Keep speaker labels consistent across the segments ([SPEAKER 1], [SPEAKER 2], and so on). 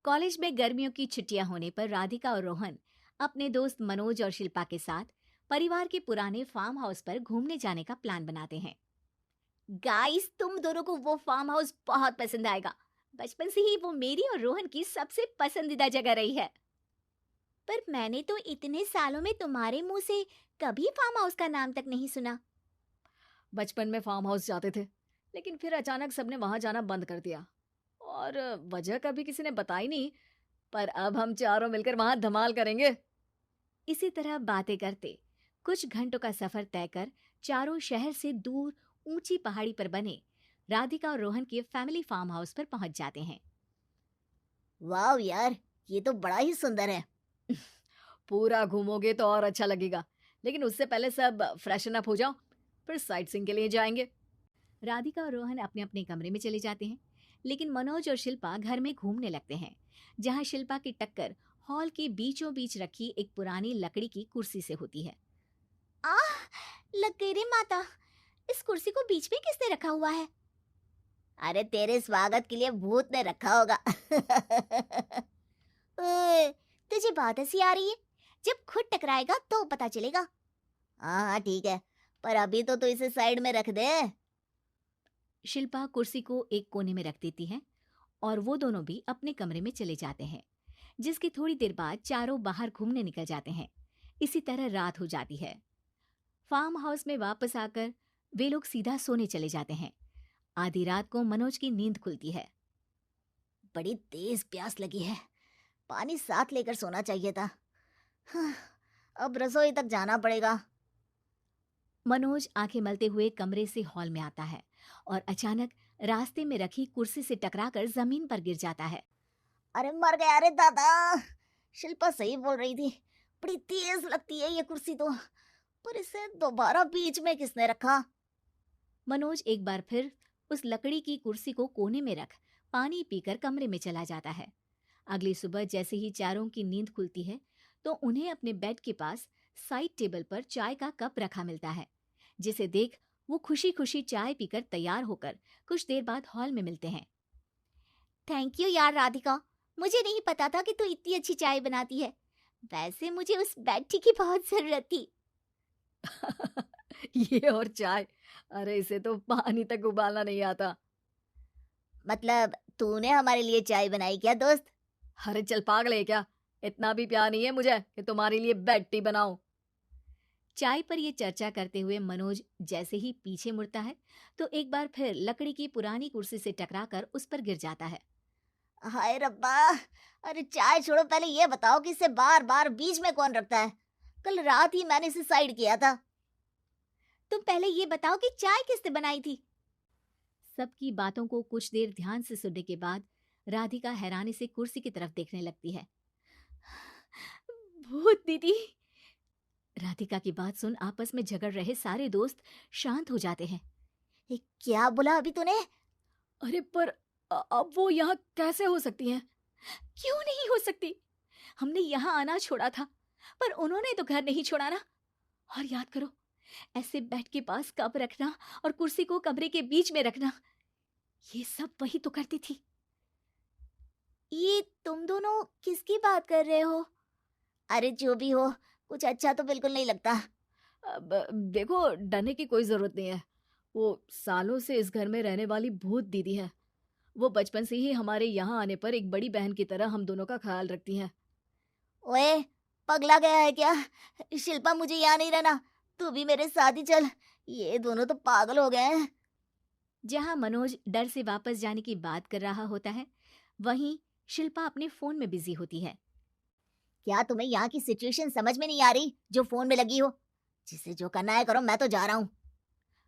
[SPEAKER 1] College में गर्मियों की छुट्टियां होने पर राधिका और रोहन अपने दोस्त मनोज और शिल्पा के साथ परिवार के पुराने फार्म हाउस पर घूमने जाने का प्लान बनाते हैं। गाइस, तुम दोनों को वो फार्म हाउस बहुत पसंद आएगा। बचपन से ही वो मेरी और रोहन की सबसे पसंदीदा जगह रही है। पर मैंने तो इतने सालों में तुम्हारे मुंह से कभी फार्म हाउस का नाम तक नहीं सुना।
[SPEAKER 2] बचपन में फार्म हाउस जाते थे, लेकिन फिर अचानक सबने वहां जाना बंद कर दिया और वजह कभी किसी ने बताई नहीं। पर अब हम चारों मिलकर वहां धमाल करेंगे।
[SPEAKER 1] इसी तरह बातें करते कुछ घंटों का सफर तय कर चारों शहर से दूर ऊंची पहाड़ी पर बने राधिका और रोहन के फैमिली फार्म हाउस पर पहुंच जाते हैं।
[SPEAKER 3] वाह यार, ये तो बड़ा ही सुंदर है।
[SPEAKER 2] पूरा घूमोगे तो और अच्छा लगेगा, लेकिन उससे पहले सब फ्रेशन अप हो जाओ, फिर साइट सीइंग के लिए जाएंगे।
[SPEAKER 1] राधिका और रोहन अपने अपने कमरे में चले जाते हैं, लेकिन मनोज और शिल्पा घर में घूमने लगते हैं, जहां शिल्पा की टक्कर हॉल के बीचों बीच रखी एक पुरानी लकड़ी की कुर्सी से होती है। आह, लग गई रे माता, इस कुर्सी को बीच में किसने रखा हुआ है?
[SPEAKER 3] अरे तेरे स्वागत के लिए भूत ने रखा होगा।
[SPEAKER 1] ओए, तुझे बात हंसी आ रही है? जब खुद टकराएगा तो पता चलेगा।
[SPEAKER 3] हाँ हाँ ठीक है, पर अभी तो इसे साइड में रख दे।
[SPEAKER 1] शिल्पा कुर्सी को एक कोने में रख देती है और वो दोनों भी अपने कमरे में चले जाते हैं, जिसकी थोड़ी देर बाद चारों बाहर घूमने निकल जाते हैं। इसी तरह रात हो जाती है। फार्म हाउस में वापस आकर वे लोग सीधा सोने चले जाते हैं। आधी रात को मनोज की नींद खुलती है।
[SPEAKER 3] बड़ी तेज प्यास लगी है, पानी साथ लेकर सोना चाहिए था। हाँ, अब रसोई तक जाना पड़ेगा।
[SPEAKER 1] मनोज आंखें मलते हुए कमरे से हॉल में आता है और अचानक रास्ते में रखी कुर्सी से टकराकर जमीन पर गिर जाता है।
[SPEAKER 3] अरे मर गया रे दादा। शिल्पा सही बोल रही थी, बड़ी तेज लगती है ये कुर्सी तो, पर इसे दोबारा बीच में किसने रखा?
[SPEAKER 1] मनोज एक बार फिर उस लकड़ी की कुर्सी को कोने में रख पानी पीकर कमरे में चला जाता है। अगली सुबह जैसे ही चारों की नींद खुलती है तो उन्हें अपने बेड के पास साइड टेबल पर चाय का कप रखा मिलता है, जिसे देख वो खुशी खुशी चाय पीकर तैयार होकर कुछ देर बाद हॉल में मिलते हैं। थैंक यू यार राधिका, मुझे नहीं पता था कि तू इतनी अच्छी चाय बनाती है। वैसे मुझे उस बेड टी की बहुत जरूरत थी।
[SPEAKER 2] ये और चाय, अरे इसे तो पानी तक उबालना नहीं आता।
[SPEAKER 3] मतलब तूने हमारे लिए चाय बनाई क्या दोस्त?
[SPEAKER 2] अरे चल पागल है क्या, इतना भी प्यार नहीं है मुझे कि तुम्हारे लिए बेड टी बनाऊं।
[SPEAKER 1] चाय पर ये चर्चा करते हुए मनोज जैसे ही पीछे मुड़ता है तो एक बार फिर लकड़ी की पुरानी कुर्सी से टकराकर उस पर गिर जाता है।
[SPEAKER 3] हाय रब्बा। अरे चाय छोड़ो, पहले ये बताओ कि इसे बार बार बीच में कौन रखता है? कल रात ही मैंने इसे साइड किया था।
[SPEAKER 1] तुम पहले ये बताओ कि चाय किसने बनाई थी? सबकी बातों को कुछ देर ध्यान से सुनने के बाद राधिका हैरानी से कुर्सी की तरफ देखने लगती है। भूत दीदी। राधिका की बात सुन आपस में झगड़ रहे सारे दोस्त शांत हो जाते हैं।
[SPEAKER 3] ये क्या बोला अभी तूने?
[SPEAKER 2] अरे पर अब वो यहाँ कैसे हो सकती हैं?
[SPEAKER 1] क्यों नहीं हो सकती? हमने यहाँ आना छोड़ा था, पर उन्होंने तो घर नहीं छोड़ा ना। और याद करो, ऐसे बेड के पास कप रखना और कुर्सी को कमरे के बीच में रखना, ये सब वही तो करती थी। ये तुम दोनों किसकी बात कर रहे हो?
[SPEAKER 3] अरे जो भी हो, कुछ अच्छा तो बिल्कुल नहीं लगता।
[SPEAKER 2] अब देखो, डरने की कोई जरूरत नहीं है। वो सालों से इस घर में रहने वाली भूत दीदी है। वो बचपन से ही हमारे यहाँ आने पर एक बड़ी बहन की तरह हम दोनों का ख्याल रखती हैं।
[SPEAKER 3] ओए, पगला गया है क्या? शिल्पा, मुझे यहाँ नहीं रहना, तू भी मेरे साथ ही चल। ये दोनों तो पागल हो गए हैं।
[SPEAKER 1] जहां मनोज डर से वापस जाने की बात कर रहा होता है, वहीं शिल्पा अपने फोन में बिजी होती है।
[SPEAKER 3] क्या तुम्हें यहाँ की सिचुएशन समझ में नहीं आ रही जो फोन में लगी हो? जिसे जो करना है करो, मैं तो जा रहा हूँ।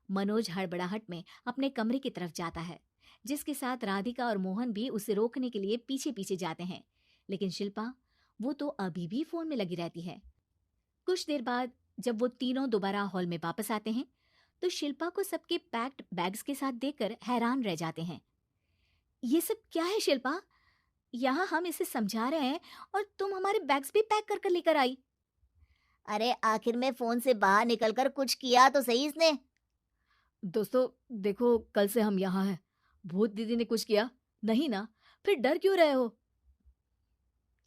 [SPEAKER 1] मनोज हड़बड़ाहट में अपने कमरे की तरफ जाता है, जिसके साथ राधिका और मोहन भी उसे रोकने के लिए पीछे पीछे जाते हैं। लेकिन शिल्पा, वो तो अभी भी फोन में लगी रहती है। कुछ देर बाद जब वो तीनों दोबारा हॉल में वापस आते हैं तो शिल्पा को सबके पैक्ड बैग्स के साथ देखकर हैरान रह जाते हैं। ये सब क्या है शिल्पा? यहाँ हम इसे समझा रहे हैं और तुम हमारे बैग्स भी पैक कर कर लेकर आई।
[SPEAKER 3] अरे आखिर में फोन से बाहर निकलकर कुछ किया तो सही इसने।
[SPEAKER 2] दोस्तों देखो, कल से हम यहाँ हैं। भूत दीदी ने कुछ किया नहीं ना? फिर डर क्यों रहे हो?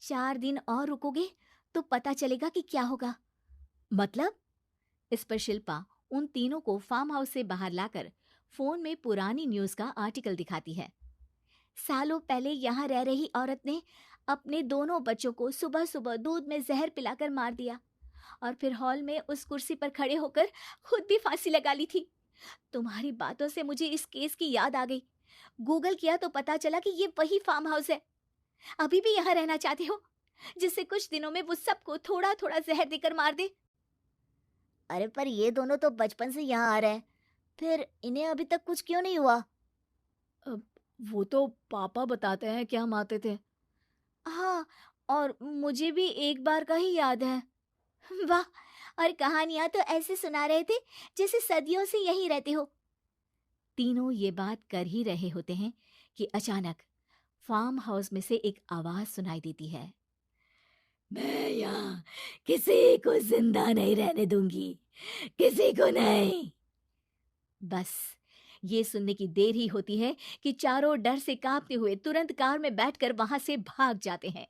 [SPEAKER 1] 4 दिन और रुकोगे तो पता चलेगा कि क्या होगा।
[SPEAKER 2] मतलब?
[SPEAKER 1] इस पर शिल्पा उन तीनों को फार्म हाउस से बाहर लाकर फोन में पुरानी न्यूज का आर्टिकल दिखाती है। सालों पहले यहाँ रह रही औरत ने अपने दोनों बच्चों को सुबह सुबह दूध में जहर पिलाकर मार दिया और फिर हॉल में उस कुर्सी पर खड़े होकर खुद भी फांसी लगा ली थी। तुम्हारी बातों से मुझे इस केस की याद आ गई। गूगल किया तो पता चला कि ये वही फार्म हाउस है। अभी भी यहाँ रहना चाहते हो, जिससे कुछ दिनों में वो सबको थोड़ा थोड़ा जहर देकर मार दे?
[SPEAKER 3] अरे पर ये दोनों तो बचपन से यहाँ आ रहे हैं, फिर इन्हें अभी तक कुछ क्यों नहीं हुआ?
[SPEAKER 2] वो तो पापा बताते हैं कि हम आते थे।
[SPEAKER 1] हाँ, और मुझे भी एक बार का ही याद है। वाह, और कहानियां तो ऐसे सुना रहे थे जैसे सदियों से यहीं रहते हो। तीनों ये बात कर ही रहे होते हैं कि अचानक फार्म हाउस में से एक आवाज सुनाई देती है।
[SPEAKER 2] मैं यहाँ किसी को जिंदा नहीं रहने दूंगी, किसी को नहीं।
[SPEAKER 1] बस ये सुनने की देर ही होती है कि चारों डर से कांपते हुए तुरंत कार में बैठकर वहां से भाग जाते हैं।